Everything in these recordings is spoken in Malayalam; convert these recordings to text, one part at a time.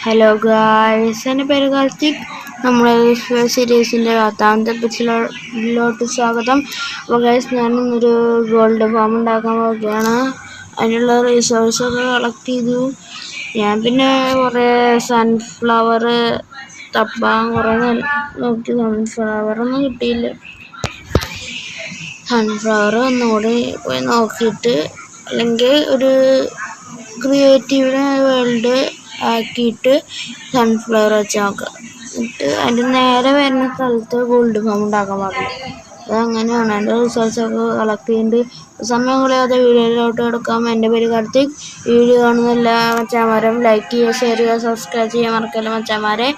ഹലോ ഗായ്സ്, എൻ്റെ പേര് കാർത്തിക്. നമ്മുടെ സീരീസിൻ്റെ 10ാമത്തെ എപ്പിസോഡിലോട്ട് സ്വാഗതം. അപ്പോൾ ഗായ്സ്, ഞാനിന്നൊരു ഗോൾഡ് ഫാം ഉണ്ടാക്കാൻ പോവുകയാണ്. അതിനുള്ള റിസോഴ്സൊക്കെ കളക്ട് ചെയ്തു. ഞാൻ പിന്നെ കുറേ സൺഫ്ലവർ തപ്പാൻ കുറേ നോക്കി. സൺഫ്ലവറൊന്നും കിട്ടിയില്ല. സൺഫ്ലവർ ഒന്നുകൂടി പോയി നോക്കിയിട്ട്, അല്ലെങ്കിൽ ഒരു ക്രിയേറ്റീവ് വേൾഡ് ആക്കിയിട്ട് സൺഫ്ലവർ വെച്ച് നോക്കാം. എന്നിട്ട് അതിൻ്റെ നേരെ വരുന്ന സ്ഥലത്ത് ഗോൾഡ് ഫാം ഉണ്ടാക്കാൻ പാടില്ല. അതങ്ങനെയാണ്. എൻ്റെ റിസോഴ്സൊക്കെ കളക്ട് ചെയ്യുന്നുണ്ട്. സമയം കളയാതെ വീഡിയോയിലോട്ട് എടുക്കാം. എൻ്റെ പേര് കാർത്തിക്. വീഡിയോ കാണുന്ന എല്ലാ മച്ചാന്മാരും ലൈക്ക് ചെയ്യുക, ഷെയർ ചെയ്യുക, സബ്സ്ക്രൈബ് ചെയ്യാൻ മറക്കല്ല മച്ചാന്മാരെ.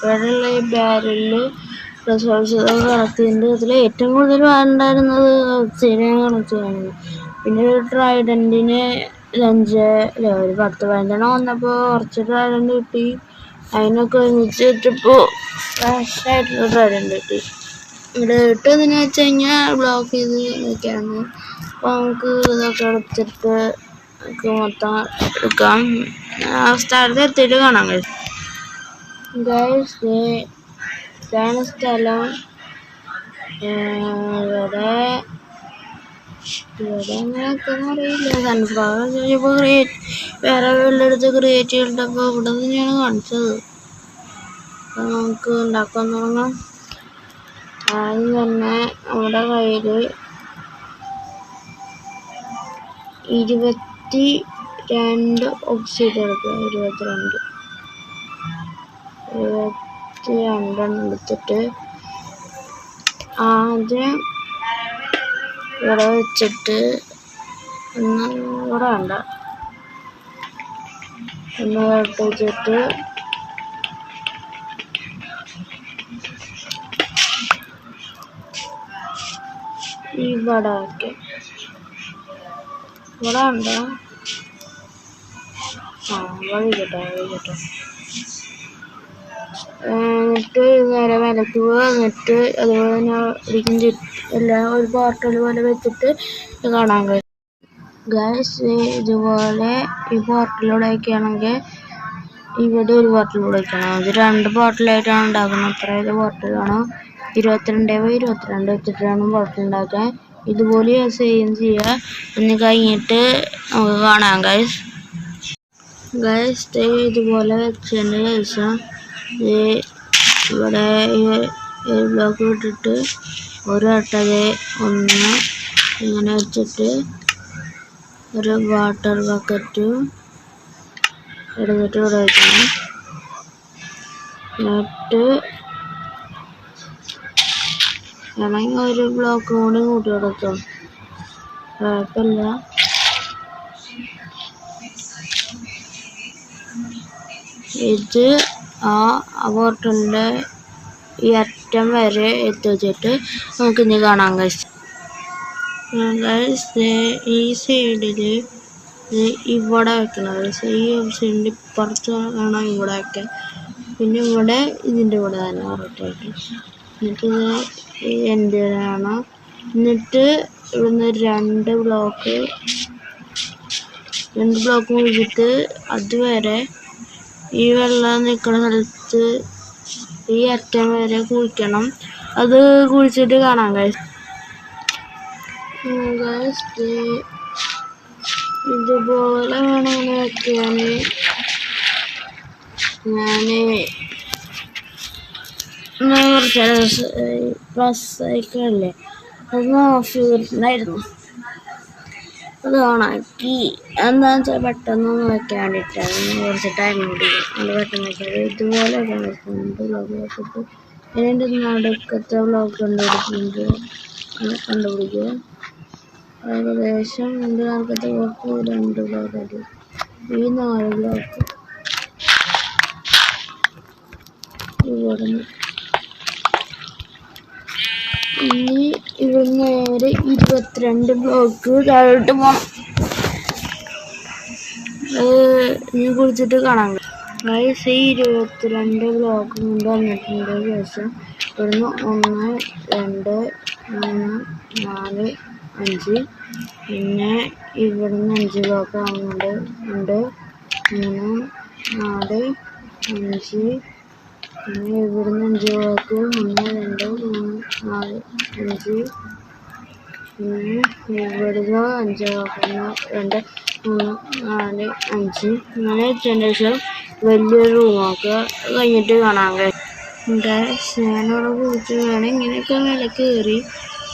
ഇവിടെയുള്ള ഈ ബാരലിൽ റിസോഴ്സുകൾ കളക്ട് ചെയ്യുന്നുണ്ട്. അതിൽ ഏറ്റവും കൂടുതൽ വേണ്ടായിരുന്നത് ഒബ്സിഡിയൻ കളക്ട് ചെയ്യാനാണ്. പിന്നെ ഒരു ട്രൈഡൻറ്റിന് ഒരു 10-15 വന്നപ്പോൾ കുറച്ച് ട്രൈഡൻറ്റ് കിട്ടി. അതിനൊക്കെ ഒരുമിച്ച് വെച്ചപ്പോൾ ഫ്രഷായിട്ടുള്ള ട്രൈഡൻറ്റ് കിട്ടി. ഇവിടെ ഇട്ടതെന്ന് വെച്ച് കഴിഞ്ഞാൽ ബ്ലോക്ക് ചെയ്ത് വയ്ക്കാണ്. അപ്പോൾ നമുക്ക് ഇതൊക്കെ എടുത്തിട്ട് നമുക്ക് മൊത്തം എടുക്കാം. സ്ഥലത്ത് എത്തിയിട്ട് കാണാം ഗൈസ്. ഇതാണ് സ്ഥലം. ഇവിടെ അങ്ങനെയൊക്കെയൊന്നും അറിയില്ല. സൺഫ്ലവർ ചോദിച്ചപ്പോൾ വേറെ വെള്ളമെടുത്ത് ക്രിയേറ്റ് ചെയ്തിട്ടപ്പോൾ ഇവിടെ തന്നെയാണ് കാണിച്ചത്. അപ്പോൾ നമുക്ക് ഉണ്ടാക്കാൻ തുടങ്ങാം. ആദ്യം തന്നെ നമ്മുടെ കയ്യിൽ 22 ഒബ്സിഡിയൻ എടുക്കുക. 22 എടുത്തിട്ട് ആദ്യം ഇവിടെ വെച്ചിട്ട് ഇവിടെ വേണ്ട ഇട്ട് വെച്ചിട്ട് ഇവിടെ വയ്ക്കാം. ഇവിടെ വേണ്ട, വഴിക്കട്ടെ. എന്നിട്ട് നേരെ വിലക്ക് പോവുക. എന്നിട്ട് അതുപോലെ തന്നെ ഒരിക്കും എല്ലാം ഒരു പോർട്ടൽ പോലെ വെച്ചിട്ട് കാണാൻ കഴിയും ഗൈസ്. ഇതുപോലെ ഈ പോർട്ടലിലൂടെ വയ്ക്കുകയാണെങ്കിൽ ഇവിടെ ഒരു പോർട്ടലിലൂടെ വയ്ക്കണം. അത് 2 പോർട്ടലായിട്ടാണ് ഉണ്ടാക്കുന്നത്. അത്ര പോർട്ടലാണ് 22x22 വെച്ചിട്ടാണ് പോർട്ടൽ ഉണ്ടാക്കാൻ. ഇതുപോലെ സെയിം ചെയ്യുക. എന്ന് കഴിഞ്ഞിട്ട് നമുക്ക് കാണാം ഗൈസ്. ഇതുപോലെ വെച്ചതിന് ശേഷം ഇവിടെ ബ്ലോക്ക് വിട്ടിട്ട് ഒരു വട്ടത് ഒന്ന് ഇങ്ങനെ വെച്ചിട്ട് ഒരു വാട്ടർ ബക്കറ്റും എടുത്തിട്ട് ഇവിടെ വയ്ക്കണം. എന്നിട്ട് വേണമെങ്കിൽ ഒരു ബ്ലോക്ക് കൂടി കൂട്ടി കൊടുക്കാം, കുഴപ്പമില്ല. ഇത് ആ ബോട്ടിലിൻ്റെ ഈ അറ്റം വരെ എത്തിച്ചിട്ട് നമുക്ക് ഇനി കാണാം ഗൈസ്. ഈ സൈഡിൽ ഇവിടെ വെക്കണം. ഈ ഓപ്ഷൻ്റെ ഇപ്പുറത്ത് കാണാം ഇവിടെ വയ്ക്കാൻ. പിന്നെ ഇവിടെ ഇതിൻ്റെ കൂടെ തന്നെ കറക്റ്റായിട്ട്. എന്നിട്ട് ഇത് എന്തിനാണ്. എന്നിട്ട് ഇവിടുന്ന് 2 ബ്ലോക്ക് കുഴിച്ചിട്ട് അതുവരെ ഈ വെള്ളം നിൽക്കുന്ന സ്ഥലത്ത് ഈ അറ്റം വരെ കുഴിക്കണം. അത് കുഴിച്ചിട്ട് കാണാം ഗൈസ്. ഇതുപോലെ വേണം ഇങ്ങനെ വയ്ക്കാൻ. ഞാൻ കുറച്ച് പ്ലസ് സൈക്കിളല്ലേ അത് ഓഫ് ചെയ്തിട്ടുണ്ടായിരുന്നു. അത് ഓണാക്കി. എന്താണെന്ന് വെച്ചാൽ പെട്ടെന്നൊന്നും വെക്കാൻ വേണ്ടിയിട്ടാണ്. കുറച്ച് ടൈം പിടിക്കും. അത് പെട്ടെന്ന് വെച്ചാൽ ഇതുപോലെ ബ്ലോഗ് വെച്ചിട്ട് അതിൻ്റെ നടുക്കത്തെ ബ്ലോക്ക് കണ്ടുപിടിക്കുക. ഏകദേശം എൻ്റെ നടുക്കത്തെ ബ്ലോക്ക് 2 ബ്ലോക്ക് ആയിട്ട് ഈ 4 ബ്ലോക്ക് ഇവിടുന്ന്. ഇനി ഇവിടെ നേരെ 22 ബ്ലോക്ക് താഴോട്ട് പോകണം. ഇനി കുളിച്ചിട്ട് കാണാം ഗൈസ്. ഈ 22 ബ്ലോക്ക് കൊണ്ട് വന്നിട്ടുണ്ട്. ശേഷം ഇവിടുന്ന് 1 2 3 4 5 പിന്നെ ഇവിടുന്ന് 5 ബ്ലോക്ക് ആവുന്നുണ്ട്. 3 4 5 പിന്നെ ഇവിടുന്ന് 5 വാക്ക് 1 2 3 4 5 പിന്നെ ഇവിടുന്ന് 5 വാക്ക് 1 2 3 4 5 അങ്ങനെ എത്തിയതിന് ശേഷം വലിയൊരു റൂമൊക്കെ കഴിഞ്ഞിട്ട് കാണാം. ഞാനവിടെ കുറിച്ച് വേണം ഇങ്ങനെയൊക്കെ മേലെ കയറി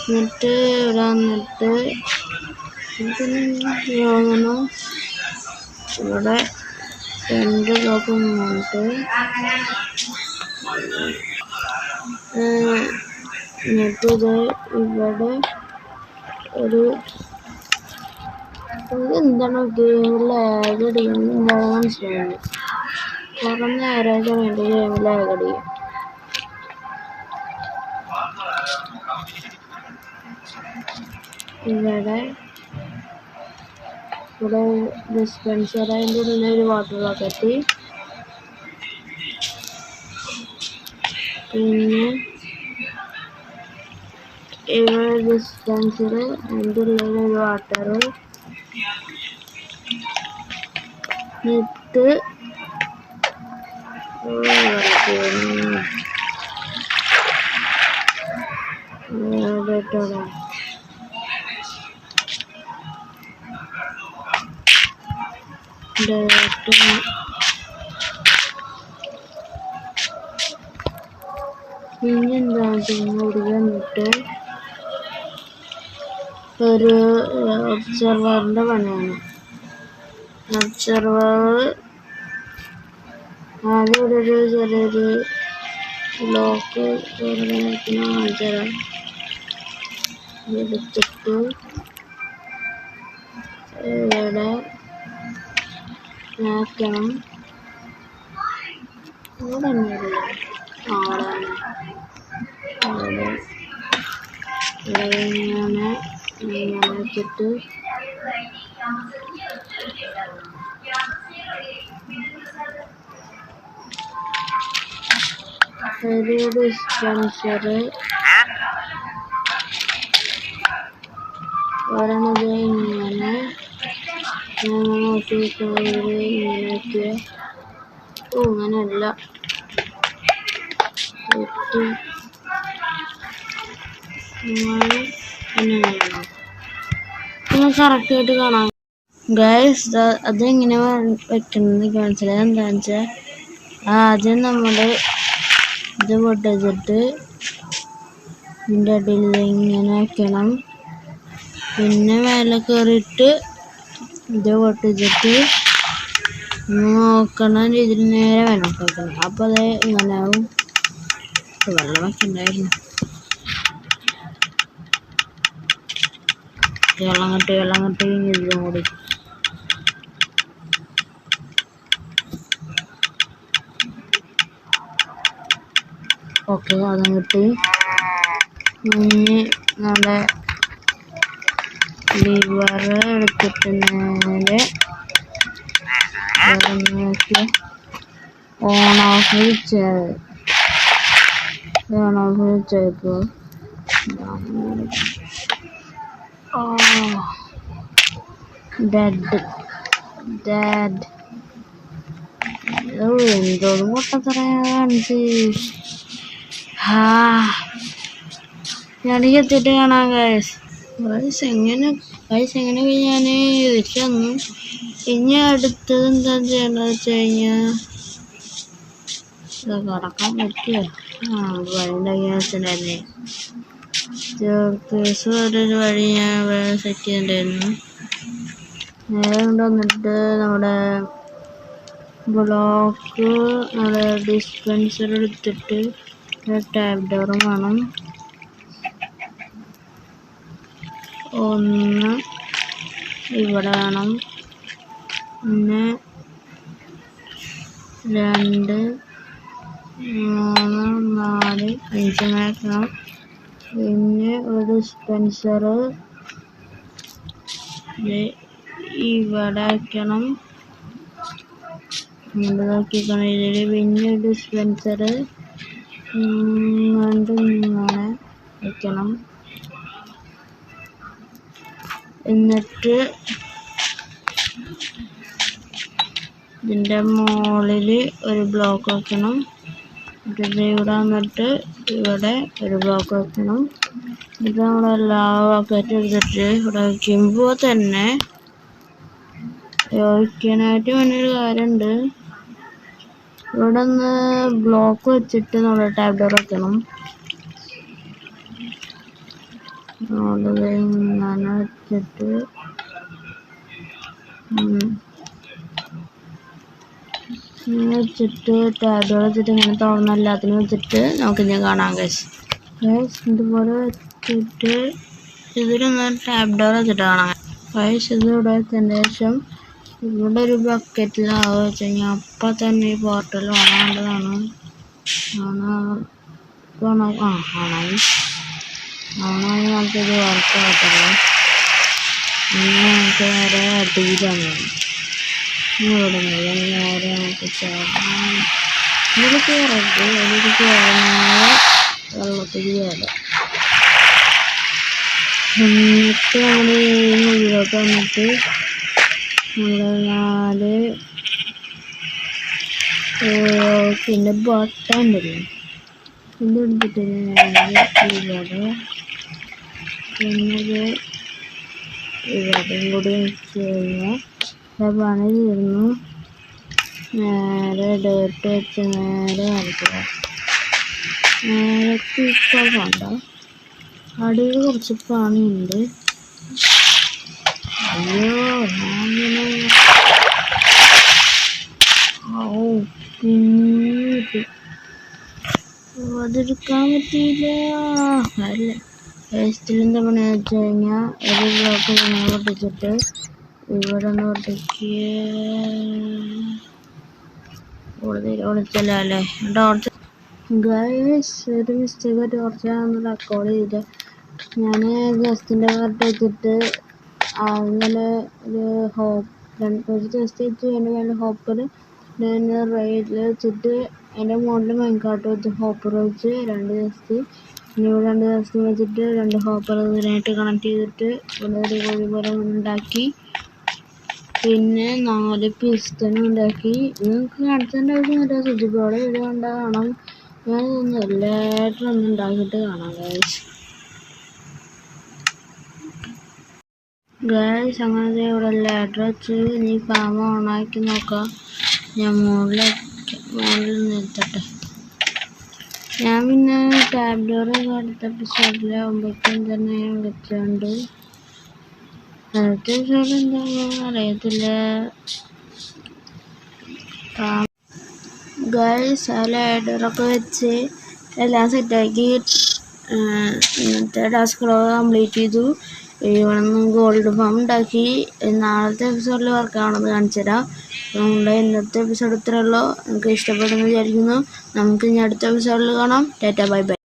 എന്നിട്ട് ഇവിടെ വന്നിട്ട് ഇവിടെ 2 ബ്ലോക്ക് വന്നിട്ട് എന്നിട്ട് ഇവിടെ ഒരു എന്താണ് ലാഗ് അടിക്കുന്നത് എന്താണെന്ന് മനസ്സിലാവുന്നു. കുറെ നേരമായിട്ട് വേണ്ടി ഗെയിം ലാഗ് അടിക്കും. ഇവിടെ ഡിസ്പെൻസർ അതിൻ്റെ ഉള്ളിൽ വാട്ടർ ബക്കറ്റ് പിന്നെ ഇവിടെ ഡിസ്പെൻസർ അതിൻ്റെ ഉള്ളിൽ വാട്ടർ എന്നിട്ട് പിന്നെന്താ കൂടി വന്നിട്ട് ഒരു ഒബ്സർവറിൻ്റെ പണിയാണ്. ഒബ്സർവർ ആദ്യം ഇവിടെ ഒരു ചെറിയൊരു ബ്ലോക്ക് കാണിച്ചുതരാം. എടുത്തിട്ട് ഇവിടെ ആക്കണം. ഇവിടെ തന്നെയല്ലേ അവിടെ ഇങ്ങനെ വെച്ചിട്ട് ഒരു ഡിസ്പെൻസർ ഒരെണ്ണത് ഇങ്ങനെ നോക്കിയിട്ട് ഇങ്ങനെയൊക്കെ അങ്ങനെയല്ല കറക്റ്റായിട്ട് കാണാം. ഗൈസ് അതെങ്ങനെ വെക്കുന്നത് മനസ്സിലായത് എന്താണെന്ന് വെച്ചാൽ ആദ്യം നമ്മൾ ഇത് പൊട്ടിച്ചിട്ട് ഇതിൻ്റെ അടിയിൽ ഇങ്ങനെ വെക്കണം. പിന്നെ മേലെ കയറിയിട്ട് ഇത് പൊട്ടിച്ചിട്ട് നോക്കണ രീതിയിൽ നേരെ വെള്ളം വെക്കണം. അപ്പോൾ അത് ഇങ്ങനെ ആവും. വെള്ളം വെക്കണ്ടായിരുന്നു. വെള്ളം കെട്ടി ഇതും കൂടി ഓക്കെ അതും കിട്ടി. ഇനി നമ്മുടെ ലിവർ എടുത്തിട്ട് നേരെ ഓൺ ഓഫ് ചെയ്തപ്പോൾ ഡെഡ് എന്തോന്ന് പൊട്ടത്തറയാ കാണിച്ച്. ഞാനീ എത്തിയിട്ട് കാണാം ഗൈസ് എങ്ങനെ ഞാൻ തിരിച്ചു വന്നു. ഇനി അടുത്തത് എന്താ ചെയ്യണമെന്ന് വെച്ച് കഴിഞ്ഞാൽ കടക്കാൻ പറ്റുമോ? വഴിണ്ടാക്കിയിട്ടുണ്ടായിരുന്നേ കേസ് ഒരു വഴി ഞാൻ സെറ്റ് ചെയ്തിട്ടുണ്ടായിരുന്നു. നേരെ കൊണ്ടുവന്നിട്ട് നമ്മുടെ ബ്ലോക്ക് നമ്മുടെ ഡിസ്പെൻസർ എടുത്തിട്ട് ടാപ്പ് ഡോറും വേണം. ഒന്ന് ഇവിടെ വേണം. പിന്നെ 2 3 4 5 വെക്കണം. പിന്നെ ഒരു ഡിസ്പെൻസർ ഇവിടെ വയ്ക്കണം. ഇങ്ങനെ നോക്കിക്കണം. ഇതിൽ പിന്നെ ഡിസ്പെൻസർ ഇങ്ങനെ വയ്ക്കണം. എന്നിട്ട് ഇതിൻ്റെ മുകളിൽ ഒരു ബ്ലോക്ക് വെക്കണം. ഇത് ഇവിടെ വന്നിട്ട് ഇവിടെ ഒരു ബ്ലോക്ക് വെക്കണം. ഇത് നമ്മളെല്ലാ ബക്കറ്റ് എടുത്തിട്ട് ഇവിടെ വയ്ക്കുമ്പോൾ തന്നെ യോജിക്കാനായിട്ട് വേണ്ടൊരു കാര്യമുണ്ട്. ഇവിടെ ഒന്ന് ബ്ലോക്ക് വെച്ചിട്ട് നമ്മൾ ടാബ് ഡോർ വെക്കണം. അങ്ങനെ വെച്ചിട്ട് ടാബ് ഡോർ വെച്ചിട്ട് ഇങ്ങനെ തുറന്ന് എല്ലാത്തിനും വെച്ചിട്ട് നമുക്ക് ഇനി കാണാം ഗൈസ്. ഇതുപോലെ വെച്ചിട്ട് ഇതിലൊന്ന് ടാബ് ഡോർ വെച്ചിട്ട് കാണാം ഗൈസ്. ഇത് ഇവിടെ വെച്ചതിന് ശേഷം ഇവിടെ ഒരു ബക്കറ്റിലാവുക വെച്ച് കഴിഞ്ഞാൽ അപ്പം തന്നെ ഈ പോർട്ടൽ ഓണാണ്ടതാണ്. ഓണായി നമുക്കിത് വർക്ക് ആകത്തുള്ളൂ. ഇനി നമുക്ക് നേരെ അടിയിലാണ് ഇവിടെ നേരെ നമുക്ക് ഇതിൽ കയറരുത്. അതിൽ കയറുന്ന വെള്ളത്തിൽ കയറാം. എന്നിട്ട് നമ്മൾ ഈ മുകളിലോട്ട് വന്നിട്ട് നമ്മള് 4 പിന്നെ ബട്ടൺ ഉണ്ടല്ലോ ഇത് എടുത്തിട്ട് ഇവിടെ പിന്നെ ഇവിടെയും കൂടി വെച്ച് കഴിഞ്ഞാൽ പണി തീർന്നു. നേരെ ഡേർട്ട് വെച്ച് നേരെ വരയ്ക്കുക. നേരത്തെ ഇപ്പോൾ കണ്ട അടിയിൽ കുറച്ച് പണിയുണ്ട്. അയ്യോ അതെടുക്കാൻ പറ്റിയില്ല. അല്ല വേസ്റ്റിലെന്താ പണി വെച്ച് കഴിഞ്ഞാൽ ഒരു ബ്ലോക്ക് ഇങ്ങനെ പൊട്ടിച്ചിട്ട് ഇവിടെ ഒന്ന് പൊട്ടിക്ക് ഓടിച്ചല്ല അല്ലേ ടോർച്ച് ഗൈസ്. ഒരു മിസ്റ്റേക്ക് ടോർച്ചാണെന്ന് റെക്കോർഡ് ചെയ്ത് ഞാൻ ജസ്റ്റിൻ്റെ കാർട്ട് വെച്ചിട്ട് അങ്ങനെ ഒരു ഒരു ജസ്റ്റ് വെച്ച് അതിൻ്റെ മേലെ ഹോപ്പർ ഞാൻ റൈഡിൽ വെച്ചിട്ട് അതിൻ്റെ മുകളിൽ മൈൻകാർട്ട് വെച്ച് ഹോപ്പർ വെച്ച് 2 ജസ്റ്റ് പിന്നെ 2 ജസ്റ്റ് വെച്ചിട്ട് 2 ഹോപ്പർ ഇതിനായിട്ട് കണക്ട് ചെയ്തിട്ട് ഇവിടെ ഒരു കോഴി പോലെ ഉണ്ടാക്കി. പിന്നെ 4 പിസ്റ്റനും ഉണ്ടാക്കി. നിങ്ങൾക്ക് കാണിച്ചതിൻ്റെ ആവശ്യം സ്വിച്ച് ബോർഡ് വീഡിയോ കണ്ടാൽ കാണാം. ഞാനിതൊന്നും എല്ലായിട്ടും ഒന്ന് ഉണ്ടാക്കിയിട്ട് കാണാം ഗൈസ്. അങ്ങനെ ഇവിടെ ലാഡർ വെച്ച് നീ ഫാം ഓണാക്കി നോക്കാം. ഞാൻ മുകളിൽ നിർത്തട്ടെ. ഞാൻ പിന്നെ ടാബ് ഡോർ അടുത്ത എപ്പിസോഡിലാകുമ്പോഴേക്കും തന്നെ വെച്ചുകൊണ്ട് അടുത്ത എപ്പിസോഡ് എന്താണെന്ന് അറിയത്തില്ല ഗൈസ്. ആ ലാഡറൊക്കെ വെച്ച് എല്ലാം സെറ്റാക്കി ഇന്നത്തെ ടാസ്കുകളൊക്കെ കംപ്ലീറ്റ് ചെയ്തു. ഇവിടെ നിന്ന് ഗോൾഡ് ഫാം ഉണ്ടാക്കി. നാളത്തെ എപ്പിസോഡിൽ വർക്കാണെന്ന് കാണിച്ചു തരാം. നമ്മുടെ ഇന്നത്തെ എപ്പിസോഡ് ഇത്രയുള്ളൂ. നിങ്ങൾക്ക് ഇഷ്ടപ്പെടുമെന്ന് വിചാരിക്കുന്നു. നമുക്ക് ഇനി അടുത്ത എപ്പിസോഡിൽ കാണാം. Tata bye bye.